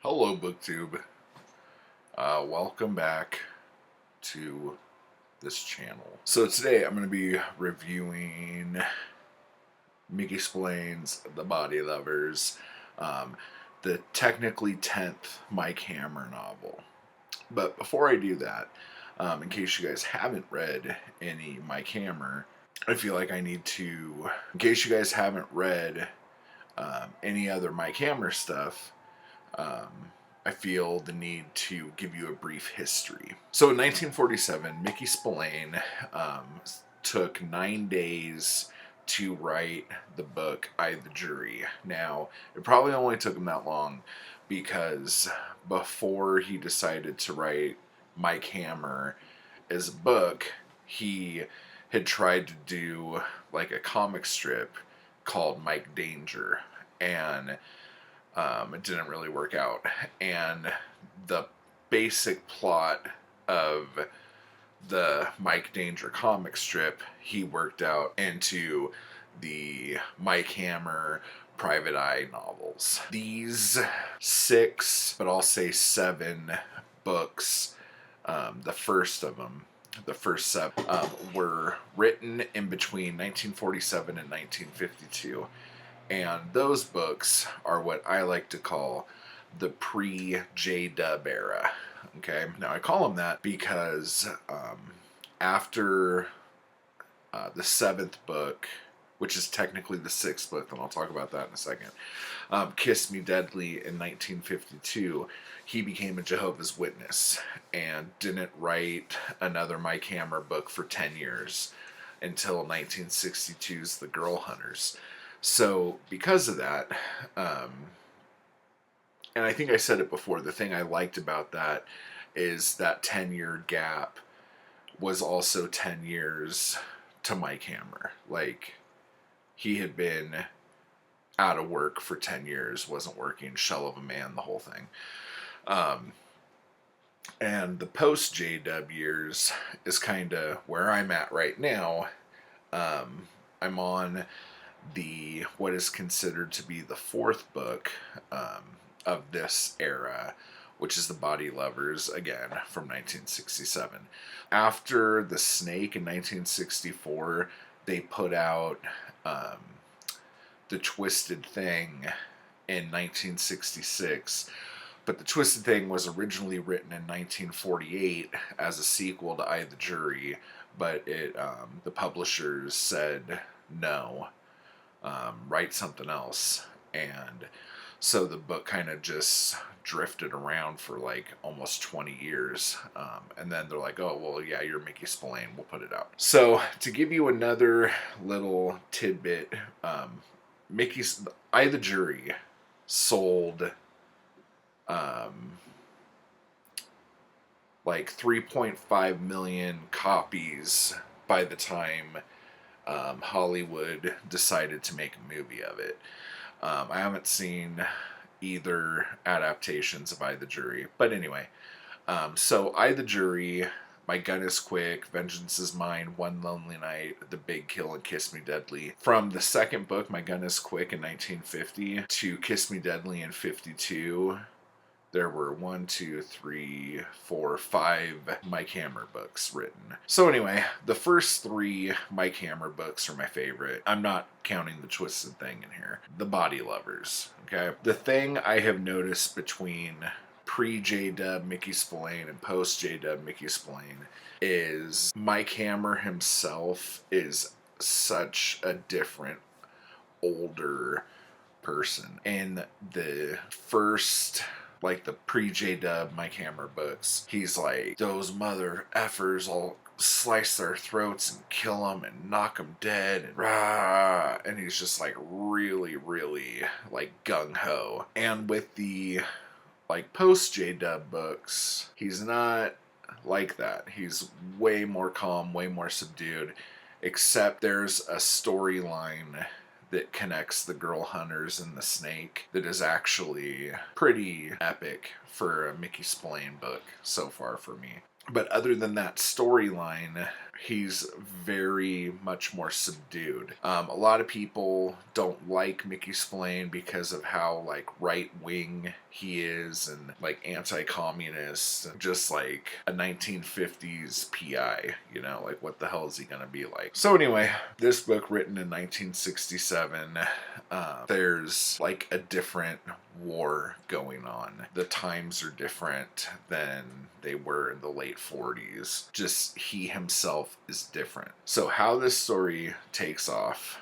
Hello, BookTube. Welcome back to this channel. So today I'm going to be reviewing Mickey Spillane's The Body Lovers, um, the technically 10th Mike Hammer novel. But before I do that, in case you guys haven't read any Mike Hammer, I feel like I need to, in case you guys haven't read any other Mike Hammer stuff, I feel the need to give you a brief history. So in 1947, Mickey Spillane took 9 days to write the book I, the Jury. Now, it probably only took him that long because before he decided to write Mike Hammer as a book, he had tried to do like a comic strip called Mike Danger, and it didn't really work out. And the basic plot of the Mike Danger comic strip he worked out into the Mike Hammer Private Eye novels. These 6, but I'll say 7 books, the first of them, the first 7, were written in between 1947 and 1952. And those books are what I like to call the pre-J-Dub era. Okay, now I call them that because after the 7th book, which is technically the 6th book, and I'll talk about that in a second, Kiss Me Deadly in 1952, he became a Jehovah's Witness and didn't write another Mike Hammer book for 10 years until 1962's The Girl Hunters. So because of that, and I think I said it before, the thing I liked about that is that 10-year gap was also 10 years to Mike Hammer. Like, he had been out of work for 10 years, wasn't working, shell of a man, the whole thing. And the post-J-Dub years is kind of where I'm at right now. I'm on the what is considered to be the 4th book of this era, which is The Body Lovers, again from 1967. After The Snake in 1964, they put out The Twisted Thing in 1966. But The Twisted Thing was originally written in 1948 as a sequel to I, the Jury, but the publishers said no, write something else. And so the book kind of just drifted around for like almost 20 years. And then they're like, oh, well, yeah, you're Mickey Spillane, we'll put it out. So to give you another little tidbit, Mickey's I, the Jury sold like 3.5 million copies by the time Hollywood decided to make a movie of it. I haven't seen either adaptations of I, the Jury. But anyway, so I, the Jury, My Gun is Quick, Vengeance is Mine, One Lonely Night, The Big Kill, and Kiss Me Deadly. From the 2nd book, My Gun is Quick in 1950, to Kiss Me Deadly in 52, there were 1, 2, 3, 4, 5 Mike Hammer books written. So anyway, the first 3 Mike Hammer books are my favorite. I'm not counting The Twisted Thing in here. The Body Lovers, okay? The thing I have noticed between pre-J-Dub Mickey Spillane and post-J-Dub Mickey Spillane is Mike Hammer himself is such a different, older person. In the first, like the pre-J-Dub Mike Hammer books, he's like, those mother effers, I'll slice their throats and kill them and knock them dead and rah, and he's just like really, really like gung-ho. And with the like post-J-Dub books, he's not like that. He's way more calm, way more subdued, except there's a storyline that connects the Girl Hunters and the Snake that is actually pretty epic for a Mickey Spillane book so far for me. But other than that storyline, he's very much more subdued. A lot of people don't like Mickey Spillane because of how like right wing he is and like anti-communist, and just like a 1950s PI, you know, like what the hell is he gonna be like? So anyway, this book written in 1967, there's like a different war going on. The times are different than they were in the late 40s. Just he himself is different. So how this story takes off,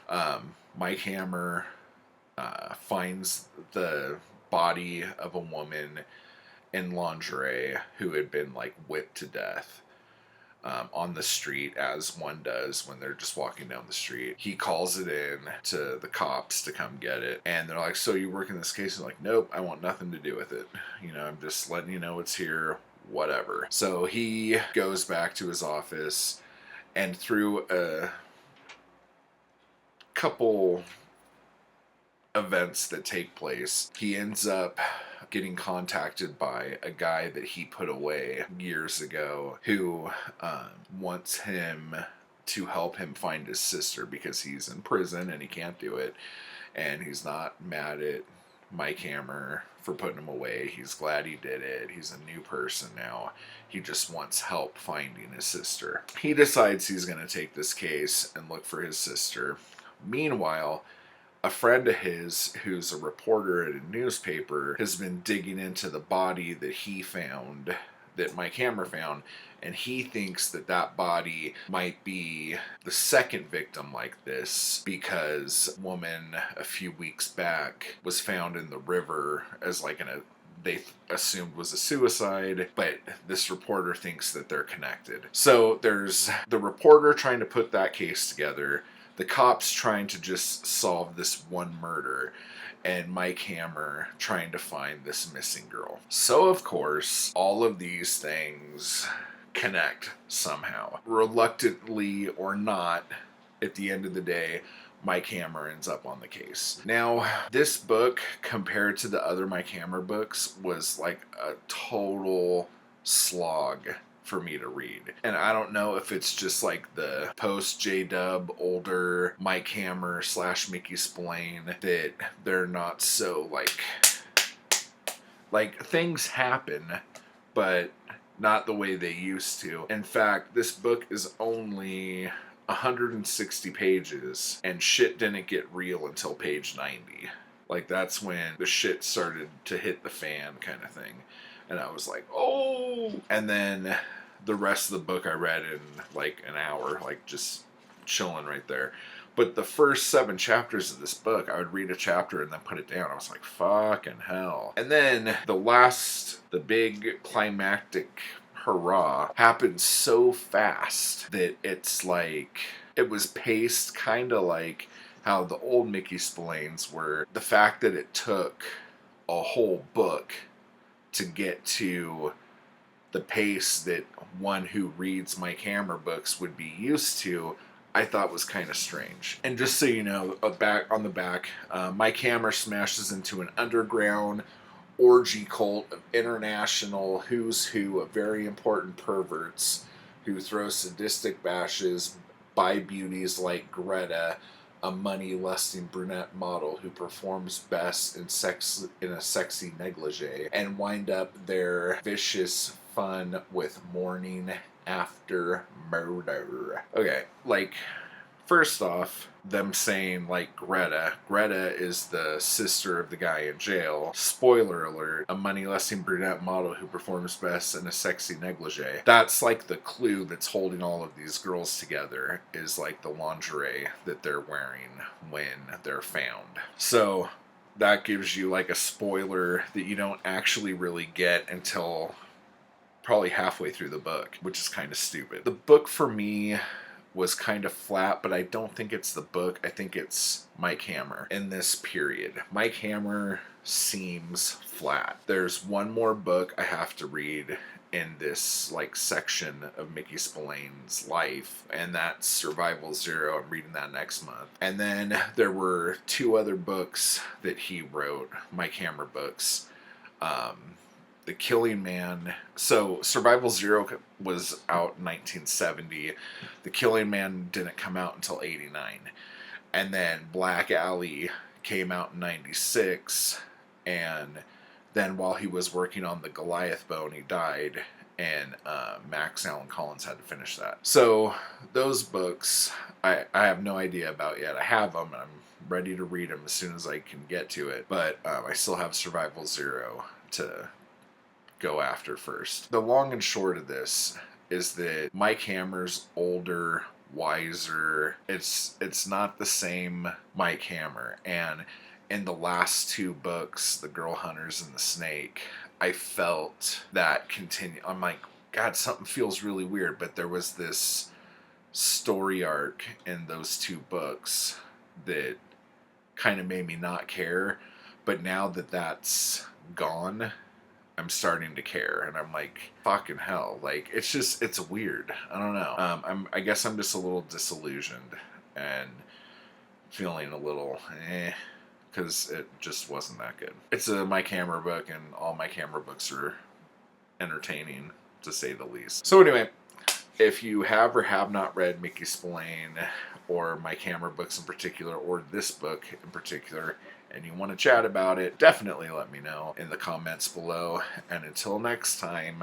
Mike Hammer finds the body of a woman in lingerie who had been like whipped to death. On the street, as one does when they're just walking down the street. He calls it in to the cops to come get it, and they're like, so you work in this case? And like, nope, I want nothing to do with it. You know, I'm just letting you know it's here, whatever. So he goes back to his office, and through a couple events that take place, he ends up getting contacted by a guy that he put away years ago who wants him to help him find his sister because he's in prison and he can't do it. And he's not mad at Mike Hammer for putting him away. He's glad he did it. He's a new person now. He just wants help finding his sister. He decides he's going to take this case and look for his sister. Meanwhile, a friend of his, who's a reporter at a newspaper, has been digging into the body that he found, that Mike Hammer found, and he thinks that that body might be the second victim like this, because a woman a few weeks back was found in the river as like they assumed was a suicide, but this reporter thinks that they're connected. So there's the reporter trying to put that case together, the cops trying to just solve this one murder, and Mike Hammer trying to find this missing girl. So of course, all of these things connect somehow. Reluctantly or not, at the end of the day, Mike Hammer ends up on the case. Now, this book, compared to the other Mike Hammer books, was like a total slog for me to read. And I don't know if it's just like the post J-Dub older Mike Hammer / Mickey Spillane that they're not so like things happen, but not the way they used to. In fact, this book is only 160 pages, and shit didn't get real until page 90. Like, that's when the shit started to hit the fan kind of thing. And I was like, oh! And then the rest of the book I read in like an hour, like just chilling right there. But the first 7 chapters of this book, I would read a chapter and then put it down. I was like, fucking hell. And then the big climactic hurrah happened so fast that it's like, it was paced kind of like how the old Mickey Spillanes were. The fact that it took a whole book to get to the pace that one who reads Mike Hammer books would be used to, I thought was kind of strange. And just so you know, on the back, Mike Hammer smashes into an underground orgy cult of international who's who of very important perverts who throw sadistic bashes by beauties like Greta, a money-lusting brunette model who performs best in a sexy negligee, and wind up their vicious fun with morning after murder. Okay, like, first off, them saying, like, Greta is the sister of the guy in jail. Spoiler alert, a money-lusting brunette model who performs best in a sexy negligee. That's, like, the clue that's holding all of these girls together, is, like, the lingerie that they're wearing when they're found. So, that gives you, like, a spoiler that you don't actually really get until probably halfway through the book, which is kind of stupid. The book, for me, was kind of flat, but I don't think it's the book. I think it's Mike Hammer in this period. Mike Hammer seems flat. There's one more book I have to read in this like section of Mickey Spillane's life, and that's Survival Zero. I'm reading that next month. And then there were 2 other books that he wrote, Mike Hammer books, The Killing Man. So Survival Zero was out in 1970. The Killing Man didn't come out until 89. And then Black Alley came out in 96. And then while he was working on the Goliath Bone, he died. And Max Allan Collins had to finish that. So those books, I have no idea about yet. I have them. I'm ready to read them as soon as I can get to it. But I still have Survival Zero to go after first. The long and short of this is that Mike Hammer's older, wiser. It's not the same Mike Hammer. And in the last two books, The Girl Hunters and The Snake, I felt that continue. I'm like, God, something feels really weird. But there was this story arc in those two books that kind of made me not care. But now that that's gone, I'm starting to care, and I'm like, fucking hell, like, it's weird. I don't know. I guess I'm just a little disillusioned and feeling a little because it just wasn't that good. It's a Mike Hammer book, and all Mike Hammer books are entertaining, to say the least. So anyway, if you have or have not read Mickey Spillane or Mike Hammer books in particular, or this book in particular, and you want to chat about it, definitely let me know in the comments below. And until next time,